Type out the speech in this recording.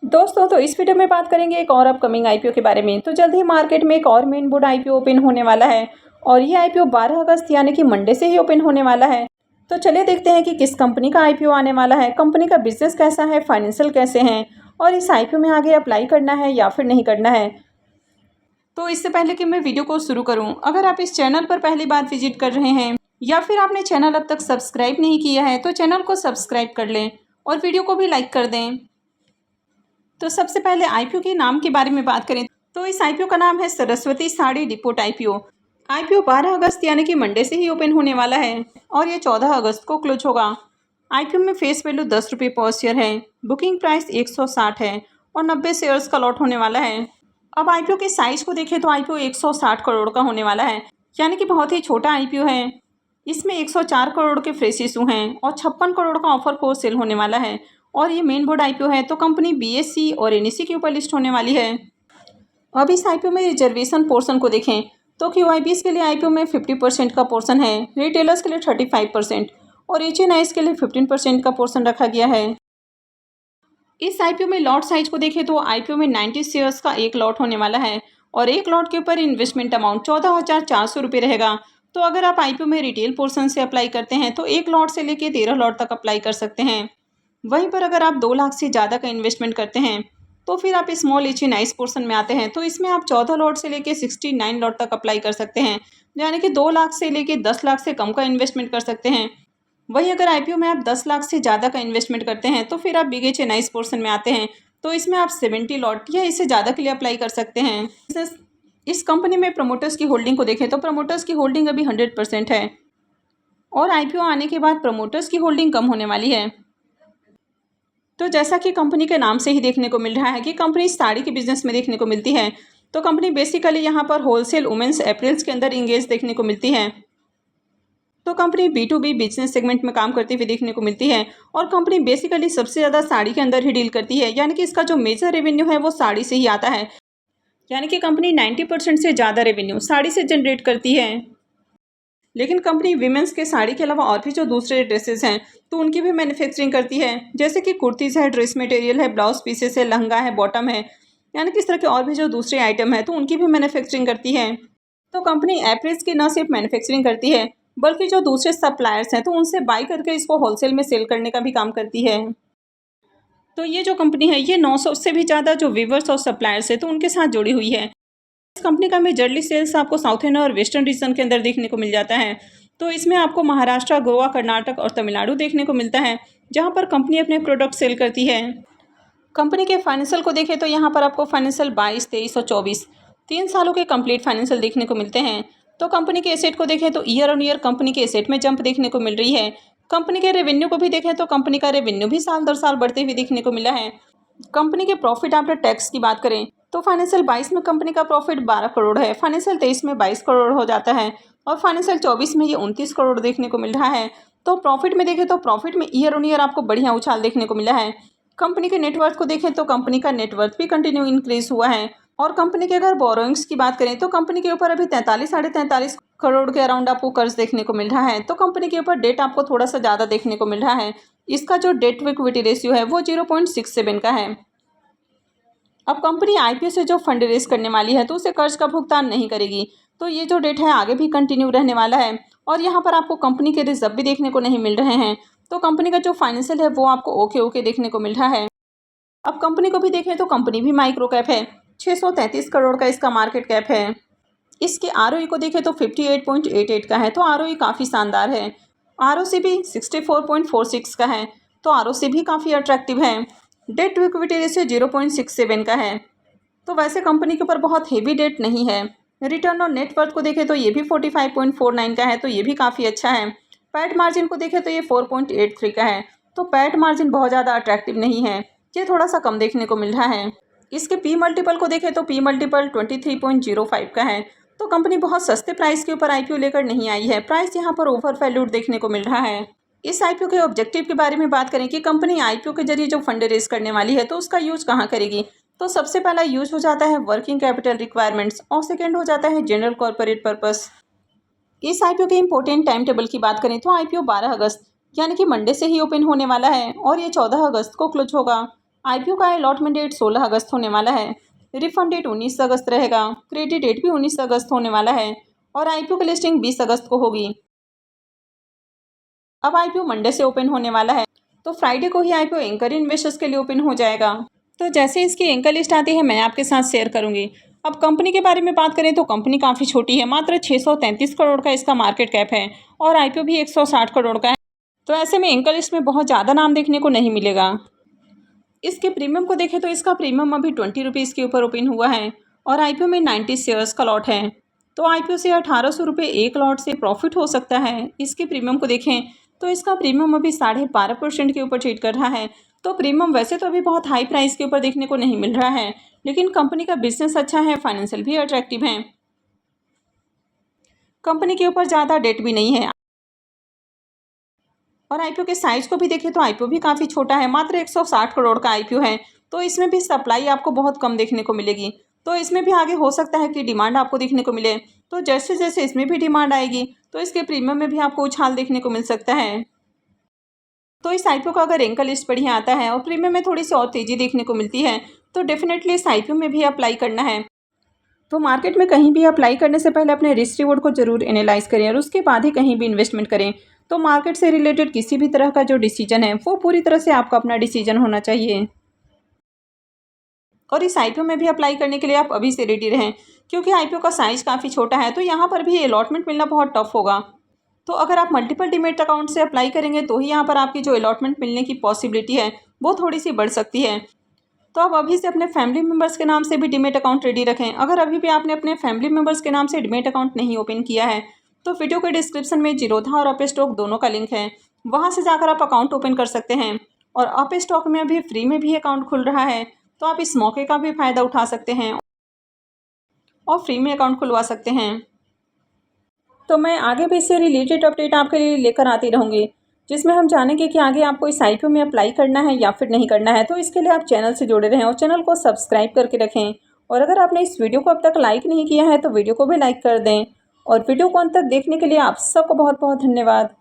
दोस्तों तो इस वीडियो में बात करेंगे एक और अपकमिंग आईपीओ के बारे में। तो जल्द ही मार्केट में एक और मेन बोर्ड आईपीओ ओपन होने वाला है और ये आईपीओ 12 अगस्त यानी कि मंडे से ही ओपन होने वाला है। तो चलिए देखते हैं कि किस कंपनी का आईपीओ आने वाला है, कंपनी का बिजनेस कैसा है, फाइनेंशियल कैसे हैं और इस आईपीओ में आगे अप्लाई करना है या फिर नहीं करना है। तो इससे पहले कि मैं वीडियो को शुरू करूँ, अगर आप इस चैनल पर पहली बार विजिट कर रहे हैं या फिर आपने चैनल अब तक सब्सक्राइब नहीं किया है तो चैनल को सब्सक्राइब कर लें और वीडियो को भी लाइक कर दें। तो सबसे पहले आईपीओ के नाम के बारे में बात करें तो इस आईपीओ का नाम है Saraswati sari depot IPO. IPO 12 अगस्त यानी कि मंडे से ही ओपन होने वाला है और ये 14 अगस्त को क्लोज होगा। आईपीओ में फेस वैल्यू 10 रुपये पर शेयर है, बुकिंग प्राइस 160 है और 90 शेयर्स का लॉट होने वाला है। अब आईपीओ के साइज को देखें तो आईपीओ 160 करोड़ का होने वाला है, यानी कि बहुत ही छोटा आईपीओ है। इसमें 104 करोड़ के फ्रेश इशू हैं और 56 करोड़ का ऑफर को सेल होने वाला है और ये मेन बोर्ड आईपीओ है तो कंपनी बीएसई और एनएसई के ऊपर लिस्ट होने वाली है। अब इस आईपीओ में रिजर्वेशन पोर्शन को देखें तो क्यूआईबीएस के लिए आईपीओ में 50% का पोर्शन है, रिटेलर्स के लिए 35% और एचएनआईज के लिए 15% का पोर्शन रखा गया है। इस आईपीओ में लॉट साइज को देखें तो आईपीओ में 90 शेयर्स का एक लॉट होने वाला है और एक लॉट के ऊपर इन्वेस्टमेंट अमाउंट 14,400 रुपये रहेगा। तो अगर आप आईपीओ में रिटेल पोर्शन से अप्लाई करते हैं तो एक लॉट से लेकर 13 लॉट तक अप्लाई कर सकते हैं। वहीं पर अगर आप 2 लाख से ज़्यादा का इन्वेस्टमेंट करते हैं तो फिर आप स्मॉल एचएनआईज पोर्शन में आते हैं, तो इसमें आप 14 लॉट से लेकर 69 लॉट तक अप्लाई कर सकते हैं, यानी कि 2 लाख से लेकर 10 लाख से कम का इन्वेस्टमेंट कर सकते हैं। वहीं अगर आईपीओ में आप 10 लाख से ज़्यादा का इन्वेस्टमेंट करते हैं तो फिर आप बिग एचएनआईज पोर्शन में आते हैं, तो इसमें आप 70 लॉट या इससे ज़्यादा के लिए अप्लाई कर सकते हैं। इस कंपनी में प्रमोटर्स की होल्डिंग को देखें तो प्रमोटर्स की होल्डिंग अभी 100% है और आईपीओ आने के बाद प्रमोटर्स की होल्डिंग कम होने वाली है। तो जैसा कि कंपनी के नाम से ही देखने को मिल रहा है कि कंपनी साड़ी के बिजनेस में देखने को मिलती है, तो कंपनी बेसिकली यहाँ पर होलसेल वुमेंस अप्रैल्स के अंदर इंगेज देखने को मिलती है। तो कंपनी B2B बिजनेस सेगमेंट में काम करती हुई देखने को मिलती है और कंपनी बेसिकली सबसे ज़्यादा साड़ी के अंदर ही डील करती है, यानी कि इसका जो मेजर रेवेन्यू है वो साड़ी से ही आता है, यानी कि कंपनी 90% से ज़्यादा रेवेन्यू साड़ी से जनरेट करती है। लेकिन कंपनी वीमेंस के साड़ी के अलावा और भी जो दूसरे ड्रेसेस हैं तो उनकी भी मैन्युफैक्चरिंग करती है, जैसे कि कुर्तीज़ है, ड्रेस मटेरियल है, ब्लाउज पीसेस है, लहंगा है, बॉटम है, यानी कि इस तरह के और भी जो दूसरे आइटम है तो उनकी भी मैन्युफैक्चरिंग करती है। तो कंपनी एप्रिल्स की न सिर्फ मैन्युफैक्चरिंग करती है बल्कि जो दूसरे सप्लायर्स हैं तो उनसे बाई करके इसको होलसेल में सेल करने का भी काम करती है। तो ये जो कंपनी है ये 900 से भी ज़्यादा जो वीवर्स और सप्लायर्स है तो उनके साथ जुड़ी हुई है। इस कंपनी का मेजरली सेल्स आपको साउथर्न और वेस्टर्न रीजन के अंदर देखने को मिल जाता है, तो इसमें आपको महाराष्ट्र, गोवा, कर्नाटक और तमिलनाडु देखने को मिलता है जहां पर कंपनी अपने प्रोडक्ट सेल करती है। कंपनी के फाइनेंशियल को देखें तो यहां पर आपको फाइनेंशियल 22, 23 और 24 3 सालों के कंप्लीट फाइनेंशियल देखने को मिलते हैं। तो कंपनी के एसेट को देखें तो ईयर ऑन ईयर कंपनी के एसेट में जंप देखने को मिल रही है। कंपनी के रेवेन्यू को भी देखें तो कंपनी का रेवेन्यू भी साल दर साल बढ़ते हुए देखने को मिला है। कंपनी के प्रॉफिट आफ्टर टैक्स की बात करें तो फाइनेंशियल 22 में कंपनी का प्रॉफिट 12 करोड़ है, फाइनेंशियल 23 में 22 करोड़ हो जाता है और फाइनेंशियल 24 में ये 29 करोड़ देखने को मिल रहा है। तो प्रॉफिट में देखें तो प्रॉफिट में ईयर ऑन ईयर आपको बढ़िया उछाल देखने को मिला है। कंपनी के नेटवर्थ को देखें तो कंपनी का नेटवर्थ भी कंटिन्यू इंक्रीज हुआ है और कंपनी के अगर बोरोइंग्स की बात करें तो कंपनी के ऊपर अभी 43 साढ़े 43 करोड़ के अराउंड आपको कर्ज देखने को मिल रहा है। तो कंपनी के ऊपर डेट आपको थोड़ा सा ज़्यादा देखने को मिल रहा है। इसका जो डेट टू इक्विटी रेशियो है वो 0.67 का है। अब कंपनी आईपीओ से जो फंड रेज करने वाली है तो उसे कर्ज का भुगतान नहीं करेगी, तो ये जो डेट है आगे भी कंटिन्यू रहने वाला है और यहाँ पर आपको कंपनी के रिजर्व भी देखने को नहीं मिल रहे हैं। तो कंपनी का जो फाइनेंशियल है वो आपको ओके देखने को मिल रहा है। अब कंपनी को भी देखें तो कंपनी भी माइक्रो कैप है, 633 करोड़ का इसका मार्केट कैप है। इसके आरओई को देखें तो 58.88 का है, तो आरओई काफ़ी शानदार है। आरओसी भी 64.46 का है, तो आरओसी भी काफ़ी अट्रैक्टिव है। डेट टू इक्विटी रेशियो 0.67 का है, तो वैसे कंपनी के ऊपर बहुत हेवी डेट नहीं है। रिटर्न ऑन नेट वर्थ को देखें तो ये भी 45.49 का है, तो ये भी काफ़ी अच्छा है। पैट मार्जिन को देखें तो ये 4.83 का है, तो पैट मार्जिन बहुत ज़्यादा अट्रैक्टिव नहीं है, ये थोड़ा सा कम देखने को मिल रहा है। इसके पी मल्टीपल को देखें तो पी मल्टीपल 23.05 का है, तो कंपनी बहुत सस्ते प्राइस के ऊपर आईपीओ लेकर नहीं आई है, प्राइस यहाँ पर ओवर वैल्यूड देखने को मिल रहा है। इस आईपीओ के ऑब्जेक्टिव के बारे में बात करें कि कंपनी आईपीओ के जरिए जो फंड रेज करने वाली है तो उसका यूज कहाँ करेगी, तो सबसे पहला यूज हो जाता है वर्किंग कैपिटल रिक्वायरमेंट्स और सेकेंड हो जाता है जनरल कॉर्पोरेट पर्पस। इस आईपीओ के इंपॉर्टेंट टाइम टेबल की बात करें तो आईपीओ 12 अगस्त यानी कि मंडे से ही ओपन होने वाला है और ये 14 अगस्त को क्लोज होगा। आईपीओ का अलॉटमेंट डेट 16 अगस्त होने वाला है। रिफंड डेट 19 अगस्त रहेगा। क्रेडिट डेट भी 19 अगस्त होने वाला है और आईपीओ की लिस्टिंग 20 अगस्त को होगी। अब आईपीओ मंडे से ओपन होने वाला है, तो फ्राइडे को ही आईपीओ एंकर इन्वेस्टर्स के लिए ओपन हो जाएगा। तो जैसे इसकी एंकर लिस्ट आती है मैं आपके साथ शेयर करूंगी। अब कंपनी के बारे में बात करें तो कंपनी काफ़ी छोटी है, मात्र 633 करोड़ का इसका मार्केट कैप है और आईपीओ भी 160 करोड़ का है। तो ऐसे में एंकर लिस्ट में बहुत ज़्यादा नाम देखने को नहीं मिलेगा। इसके प्रीमियम को देखें तो इसका प्रीमियम अभी 20 रुपीज़ के ऊपर ओपन हुआ है और आईपीओ में 90 शेयर्स का लॉट है। तो आईपीओ से 1800 रुपये एक लॉट से प्रॉफिट हो सकता है। इसके प्रीमियम को देखें तो इसका प्रीमियम अभी 12.5% के ऊपर ट्रेड कर रहा है। तो प्रीमियम वैसे तो अभी बहुत हाई प्राइस के ऊपर देखने को नहीं मिल रहा है, लेकिन कंपनी का बिजनेस अच्छा है, फाइनेंशियल भी अट्रैक्टिव है, कंपनी के ऊपर ज़्यादा डेट भी नहीं है। और आईपीओ के साइज को भी देखें तो आईपीओ भी काफ़ी छोटा है, मात्र 160 करोड़ का आईपीओ है। तो इसमें भी सप्लाई आपको बहुत कम देखने को मिलेगी। तो इसमें भी आगे हो सकता है कि डिमांड आपको देखने को मिले। तो जैसे जैसे इसमें भी डिमांड आएगी तो इसके प्रीमियम में भी आपको उछाल देखने को मिल सकता है। तो इस आईपीओ का अगर एंकर लिस्ट बढ़िया आता है और प्रीमियम में थोड़ी सी और तेज़ी देखने को मिलती है तो डेफिनेटली इस आईपीओ में भी अप्लाई करना है। तो मार्केट में कहीं भी अप्लाई करने से पहले अपने रिस्क रिवॉर्ड को जरूर एनालाइज करें और उसके बाद ही कहीं भी इन्वेस्टमेंट करें। तो मार्केट से रिलेटेड किसी भी तरह का जो डिसीजन है वो पूरी तरह से आपका अपना डिसीजन होना चाहिए। और इस आईपीओ में भी अप्लाई करने के लिए आप अभी से रेडी रहें, क्योंकि आईपीओ का साइज काफ़ी छोटा है तो यहाँ पर भी अलॉटमेंट मिलना बहुत टफ होगा। तो अगर आप मल्टीपल डीमैट अकाउंट से अप्लाई करेंगे तो ही यहाँ पर आपकी जो अलॉटमेंट मिलने की पॉसिबिलिटी है वो थोड़ी सी बढ़ सकती है। तो आप अभी से अपने फैमिली मेम्बर्स के नाम से भी डीमैट अकाउंट रेडी रखें। अगर अभी भी आपने अपने फैमिली मेम्बर्स के नाम से डीमैट अकाउंट नहीं ओपन किया है तो वीडियो के डिस्क्रिप्शन में जीरोधा और अप स्टॉक दोनों का लिंक है, वहाँ से जाकर आप अकाउंट ओपन कर सकते हैं। और अप स्टॉक में अभी फ्री में भी अकाउंट खुल रहा है, तो आप इस मौके का भी फ़ायदा उठा सकते हैं और फ्री में अकाउंट खुलवा सकते हैं। तो मैं आगे भी इससे रिलेटेड अपडेट आपके लिए लेकर आती रहूँगी, जिसमें हम जानेंगे कि आगे आपको इस आईपीओ में अप्लाई करना है या फिर नहीं करना है। तो इसके लिए आप चैनल से जुड़े रहें और चैनल को सब्सक्राइब करके रखें। और अगर आपने इस वीडियो को अब तक लाइक नहीं किया है तो वीडियो को भी लाइक कर दें। और वीडियो को अंत तक देखने के लिए आप सबको बहुत बहुत धन्यवाद।